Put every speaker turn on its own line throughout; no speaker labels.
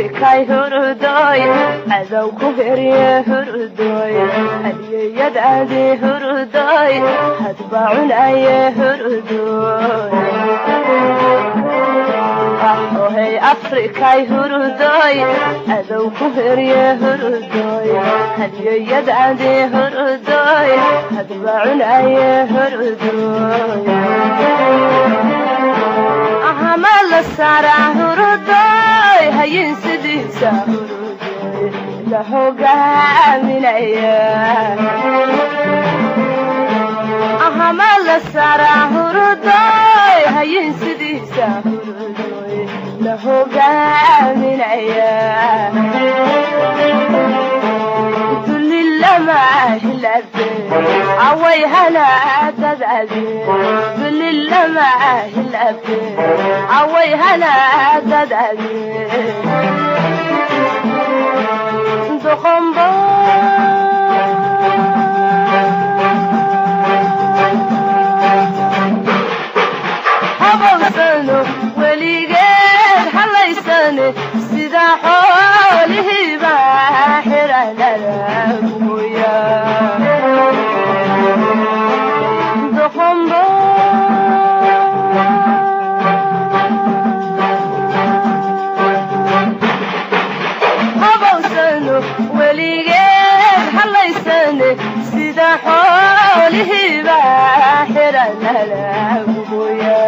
afrikay hurdoy cadow ku herye hurdoy hadiyadaadi hurdoy hadba cunaye hurdoy ahoy afrikay hurdoy cadow ku herye hurdoy hadiyadaadi hurdoy hadba cunaye hurdoy ahamal sara hurdoy hayin sidisa hurdoy la hogaaminaya ahamal sara hurdoy hayin sidisa hurdoy la hogaaminaya away hana tadadi lillama hilabi away hana tadadi doqombo habawsano weligeed halaysane sida xoolihiiba xiranala weligeed halaysane sida xoolihiiba xiranalaguya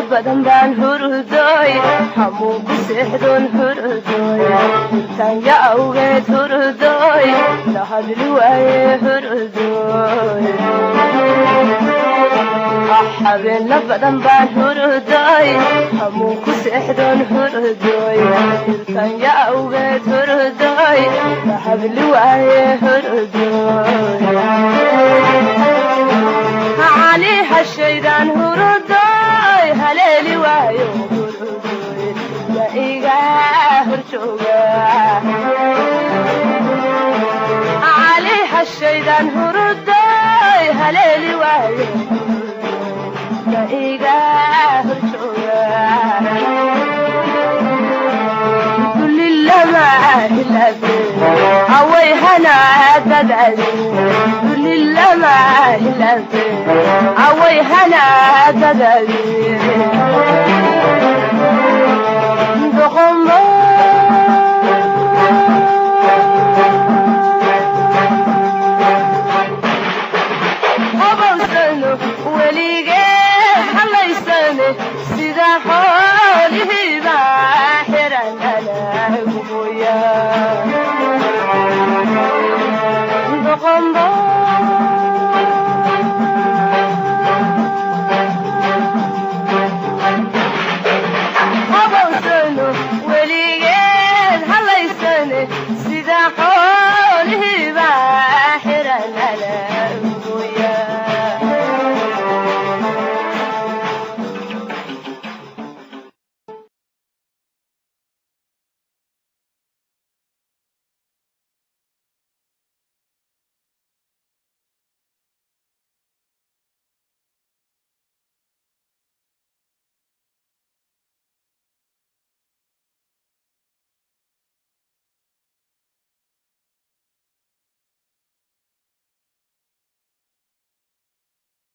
badan baan hurdoy hamuun ku seexdoon hurdoy tanya awgeed hurdoy la hadli waaye hurdoy habeen badan baan hurdoy hamuun ku seexdoon hurdoy tanya awgeed hurdoy la hadli waaye hurdoy ali hashaydan hurdoy haleeli waayo hurdoy la iga horjooga ali hashaydan hurdoy haleeli waayo la iga horjooga lillama hilabi away hana tadadi lillama hilabi away hana tadadi doqombo